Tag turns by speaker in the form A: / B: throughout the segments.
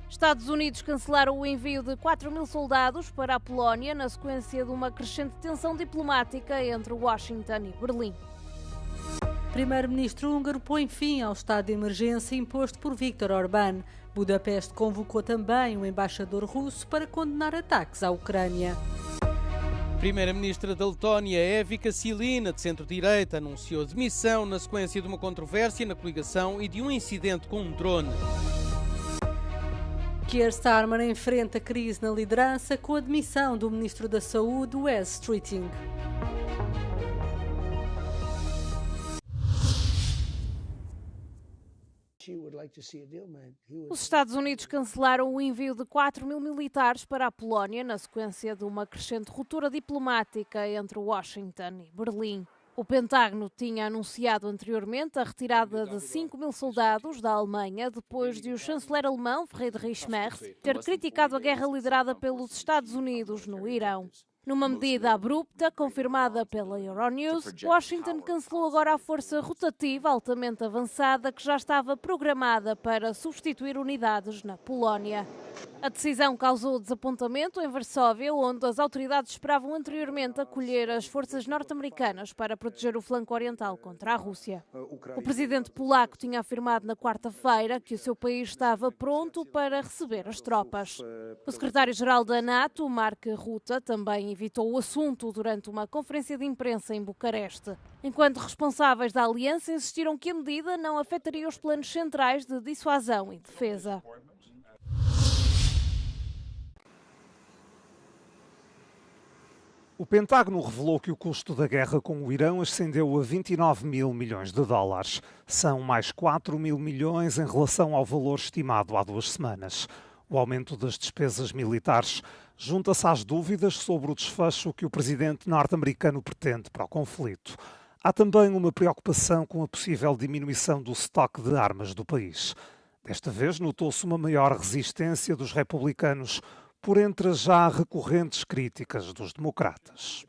A: Estados Unidos cancelaram o envio de 4.000 soldados para a Polónia na sequência de uma crescente tensão diplomática entre Washington e Berlim.
B: Primeiro-ministro húngaro põe fim ao estado de emergência imposto por Viktor Orbán. Budapeste convocou também o embaixador russo para condenar ataques à Ucrânia.
C: Primeira-ministra da Letónia, Evika Silina, de centro-direita, anunciou demissão na sequência de uma controvérsia na coligação e de um incidente com um drone.
B: Keir Starmer enfrenta crise na liderança com a demissão do ministro da Saúde, Wes Streeting.
A: Os Estados Unidos cancelaram o envio de 4.000 militares para a Polónia na sequência de uma crescente ruptura diplomática entre Washington e Berlim. O Pentágono tinha anunciado anteriormente a retirada de 5.000 soldados da Alemanha depois de o chanceler alemão Friedrich Merz ter criticado a guerra liderada pelos Estados Unidos no Irão. Numa medida abrupta, confirmada pela Euronews, Washington cancelou agora a força rotativa altamente avançada que já estava programada para substituir unidades na Polónia. A decisão causou desapontamento em Varsóvia, onde as autoridades esperavam anteriormente acolher as forças norte-americanas para proteger o flanco oriental contra a Rússia. O presidente polaco tinha afirmado na quarta-feira que o seu país estava pronto para receber as tropas. O secretário-geral da NATO, Mark Rutte, também evitou o assunto durante uma conferência de imprensa em Bucareste, enquanto responsáveis da aliança insistiram que a medida não afetaria os planos centrais de dissuasão e defesa.
D: O Pentágono revelou que o custo da guerra com o Irão ascendeu a 29 mil milhões de dólares. São mais 4 mil milhões em relação ao valor estimado há 2 semanas. O aumento das despesas militares junta-se às dúvidas sobre o desfecho que o presidente norte-americano pretende para o conflito. Há também uma preocupação com a possível diminuição do estoque de armas do país. Desta vez notou-se uma maior resistência dos republicanos por entre as já recorrentes críticas dos democratas.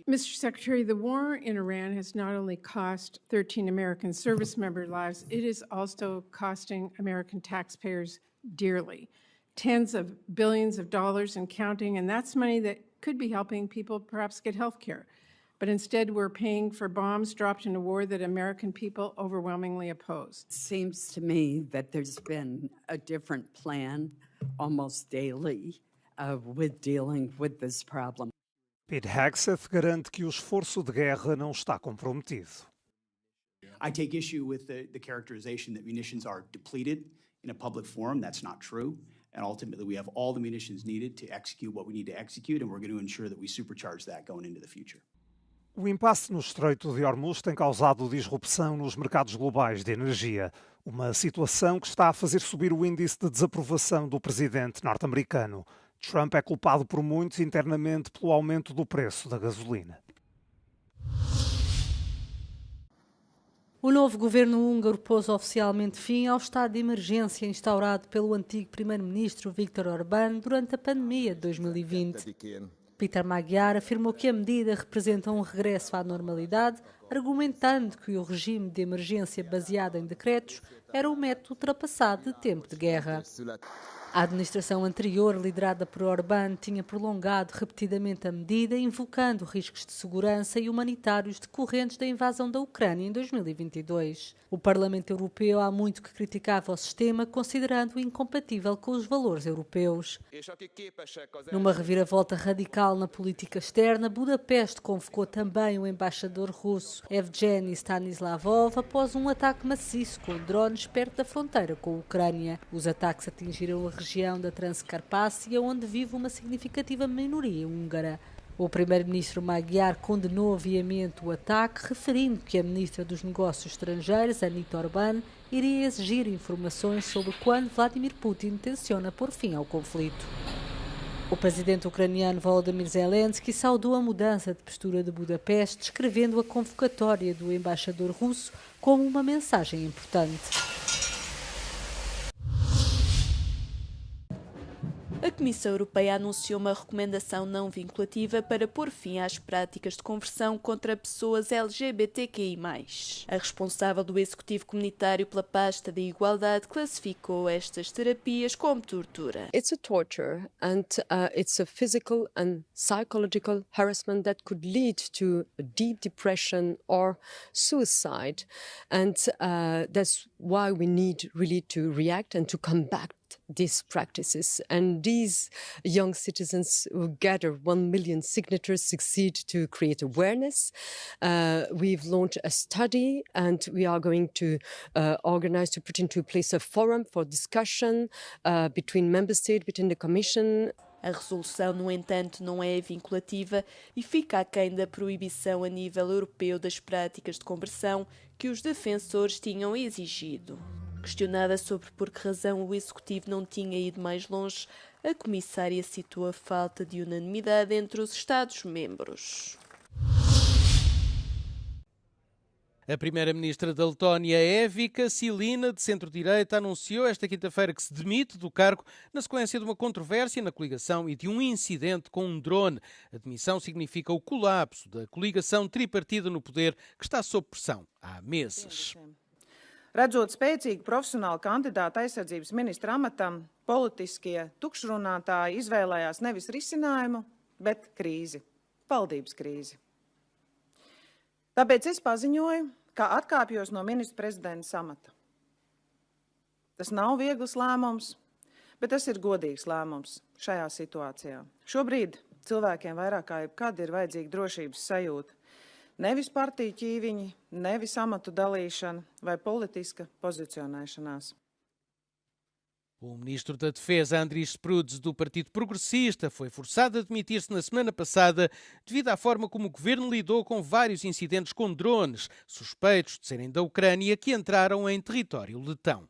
E: Mr. Secretary, the war in Iran has not only cost 13 American service member lives, it is also costing American taxpayers dearly. Tens of billions of dollars and counting, and that's money that could be helping people perhaps get health care. But instead, we're paying for bombs dropped in a war that American people overwhelmingly oppose.
F: It seems to me that there's been a different plan almost daily with dealing with this problem.
D: Pete Hegseth garante que o esforço de guerra não está comprometido.
G: I take issue with the characterization that munitions are depleted in a public forum. That's not true. And ultimately, we have all the munitions needed to execute what we need to execute, and we're going to ensure that we supercharge that going into the future.
D: O impasse no Estreito de Hormuz tem causado disrupção nos mercados globais de energia, uma situação que está a fazer subir o índice de desaprovação do presidente norte-americano. Trump é culpado por muitos internamente pelo aumento do preço da gasolina.
B: O novo governo húngaro pôs oficialmente fim ao estado de emergência instaurado pelo antigo primeiro-ministro Viktor Orbán durante a pandemia de 2020. Peter Magyar afirmou que a medida representa um regresso à normalidade, argumentando que o regime de emergência baseado em decretos era um método ultrapassado de tempo de guerra. A administração anterior, liderada por Orbán, tinha prolongado repetidamente a medida, invocando riscos de segurança e humanitários decorrentes da invasão da Ucrânia em 2022. O Parlamento Europeu há muito que criticava o sistema, considerando-o incompatível com os valores europeus. Numa reviravolta radical na política externa, Budapeste convocou também o embaixador russo Evgeny Stanislavov após um ataque maciço com drones perto da fronteira com a Ucrânia. Os ataques atingiram a região da Transcarpácia, onde vive uma significativa minoria húngara. O primeiro-ministro Magyar condenou viamente o ataque, referindo que a ministra dos Negócios Estrangeiros, Anita Orbán, iria exigir informações sobre quando Vladimir Putin tenciona pôr fim ao conflito. O presidente ucraniano Volodymyr Zelensky saudou a mudança de postura de Budapeste, descrevendo a convocatória do embaixador russo como uma mensagem importante.
H: A Comissão Europeia anunciou uma recomendação não vinculativa para pôr fim às práticas de conversão contra pessoas LGBTQI+. A responsável do Executivo Comunitário pela Pasta da Igualdade classificou estas terapias como tortura.
I: It's a torture and it's a physical and psychological harassment that could lead to a deep depression or suicide. And that's why we need really to react and to combat these practices. And these young citizens who gather 1 million signatures succeed to create awareness. We've launched a study and we are going to organize, to put into place a forum for discussion between member states, between the Commission.
H: A resolução, no entanto, não é vinculativa e fica aquém da proibição a nível europeu das práticas de conversão que os defensores tinham exigido. Questionada sobre por que razão o Executivo não tinha ido mais longe, a comissária citou a falta de unanimidade entre os Estados-membros.
C: A primeira-ministra da Letónia, Evika Silina, de centro-direita, anunciou esta quinta-feira que se demite do cargo na sequência de uma controvérsia na coligação e de um incidente com um drone. A demissão significa o colapso da coligação tripartida no poder que está sob pressão há meses.
J: Redzot spēcīgu profesionālu kandidātu aizsardzības ministra amatam, politiskie tukšrunātāji izvēlējās nevis risinājumu, bet krīzi, valdības krīzi. Tāpēc es paziņoju, ka atkāpjos no ministra prezidenta amata. Tas nav viegls lēmums, bet tas ir godīgs lēmums šajā situācijā. Šobrīd cilvēkiem vairāk kā jebkad ir vajadzīga drošības sajūta. Nevis partiju ķīviņi, nevis amatu dalīšana vai politiska pozicionēšanās.
C: O ministro da Defesa, Andris Spruds, do Partido Progressista, foi forçado a demitir-se na semana passada devido à forma como o governo lidou com vários incidentes com drones, suspeitos de serem da Ucrânia, que entraram em território letão.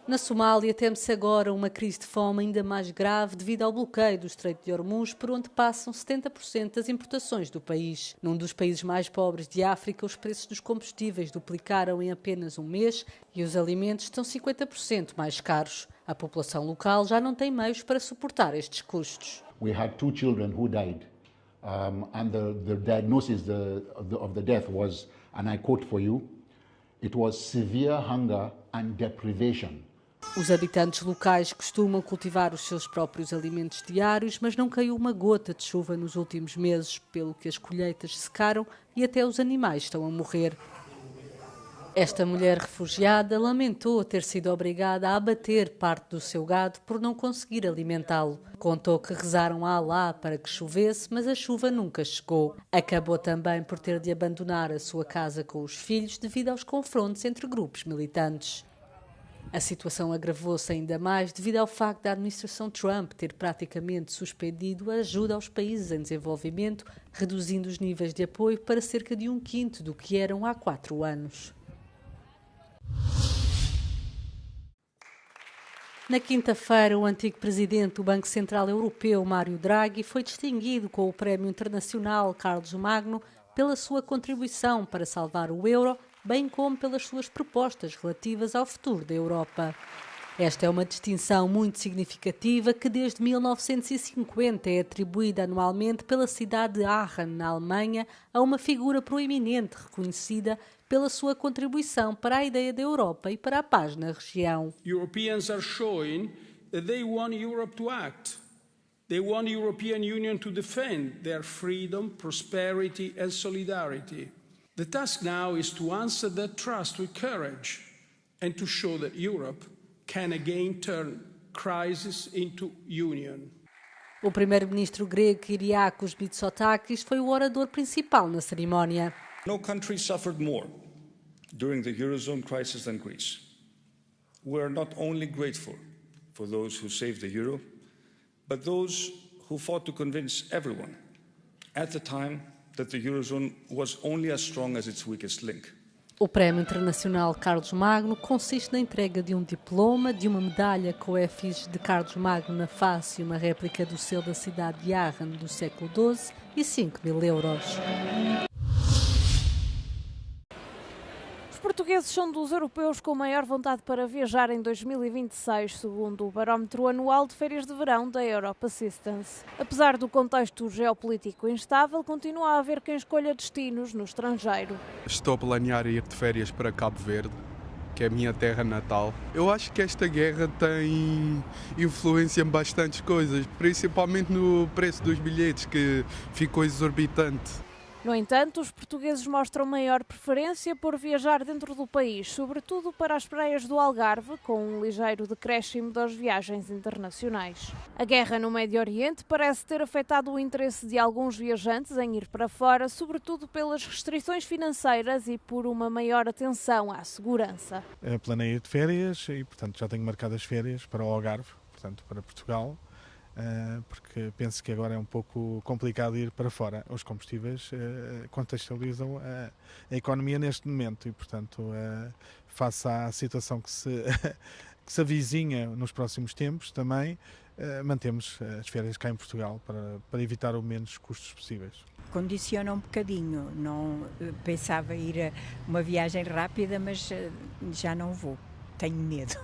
B: Na Somália, teme-se agora uma crise de fome ainda mais grave devido ao bloqueio do Estreito de Hormuz, por onde passam 70% das importações do país. Num dos países mais pobres de África, os preços dos combustíveis duplicaram em apenas um mês e os alimentos estão 50% mais caros. A população local já não tem meios para suportar estes custos.
K: We had 2 children who died, and the diagnosis of the death was, and I quote for you, it was severe hunger and deprivation.
B: Os habitantes locais costumam cultivar os seus próprios alimentos diários, mas não caiu uma gota de chuva nos últimos meses, pelo que as colheitas secaram e até os animais estão a morrer. Esta mulher refugiada lamentou ter sido obrigada a abater parte do seu gado por não conseguir alimentá-lo. Contou que rezaram a Alá para que chovesse, mas a chuva nunca chegou. Acabou também por ter de abandonar a sua casa com os filhos devido aos confrontos entre grupos militantes. A situação agravou-se ainda mais devido ao facto da administração Trump ter praticamente suspendido a ajuda aos países em desenvolvimento, reduzindo os níveis de apoio para cerca de 1/5 do que eram há 4 anos. Na quinta-feira, o antigo presidente do Banco Central Europeu, Mário Draghi, foi distinguido com o Prémio Internacional Carlos Magno pela sua contribuição para salvar o euro, bem como pelas suas propostas relativas ao futuro da Europa. Esta é uma distinção muito significativa que desde 1950 é atribuída anualmente pela cidade de Aachen, na Alemanha, a uma figura proeminente reconhecida pela sua contribuição para a ideia da Europa e para a paz na região.
L: Europeans are showing that they want Europe to act. They want the European Union to defend their freedom, prosperity and solidarity. The task now is to answer that trust with courage and to show that Europe can again turn crisis into union.
B: O primeiro-ministro grego Kyriakos Mitsotakis foi o orador principal na cerimónia.
M: No country suffered more during the Eurozone crisis than Greece. We are not only grateful for those who saved the euro, but those who fought to convince everyone at the time that the Eurozone was only as strong as its weakest link.
B: O Prémio Internacional Carlos Magno consiste na entrega de um diploma, de uma medalha com a efígie de Carlos Magno na face e uma réplica do selo da cidade de Aachen do século XII e 5.000 euros.
A: portugueses são dos europeus com maior vontade para viajar em 2026, segundo o barómetro anual de férias de verão da Europe Assistance. Apesar do contexto geopolítico instável, continua a haver quem escolha destinos no estrangeiro.
N: Estou a planear ir de férias para Cabo Verde, que é a minha terra natal. Eu acho que esta guerra tem influência em bastantes coisas, principalmente no preço dos bilhetes, que ficou exorbitante.
A: No entanto, os portugueses mostram maior preferência por viajar dentro do país, sobretudo para as praias do Algarve, com um ligeiro decréscimo das viagens internacionais. A guerra no Médio Oriente parece ter afetado o interesse de alguns viajantes em ir para fora, sobretudo pelas restrições financeiras e por uma maior atenção à segurança.
O: Planeio de férias e, portanto, já tenho marcado as férias para o Algarve, portanto, para Portugal. Porque penso que agora é um pouco complicado ir para fora. Os combustíveis contextualizam a economia neste momento e, portanto, face à situação que se avizinha nos próximos tempos, também mantemos as férias cá em Portugal para evitar o menos custos possíveis.
P: Condiciona um bocadinho, não pensava ir a uma viagem rápida, mas já não vou, tenho medo.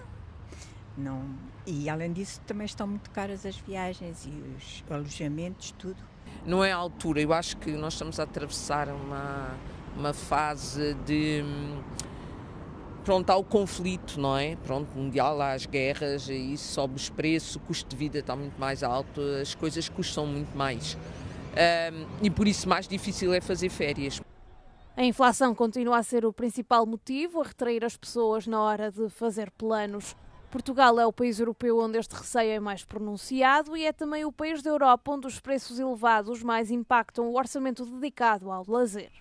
P: Não. E, além disso, também estão muito caras as viagens e os alojamentos, tudo.
Q: Não é a altura, eu acho que nós estamos a atravessar uma fase de... Pronto, há o conflito, não é? Pronto, mundial, há as guerras, e isso sobe os preços, o custo de vida está muito mais alto, as coisas custam muito mais. E por isso mais difícil é fazer férias.
A: A inflação continua a ser o principal motivo a retrair as pessoas na hora de fazer planos. Portugal é o país europeu onde este receio é mais pronunciado e é também o país da Europa onde os preços elevados mais impactam o orçamento dedicado ao lazer.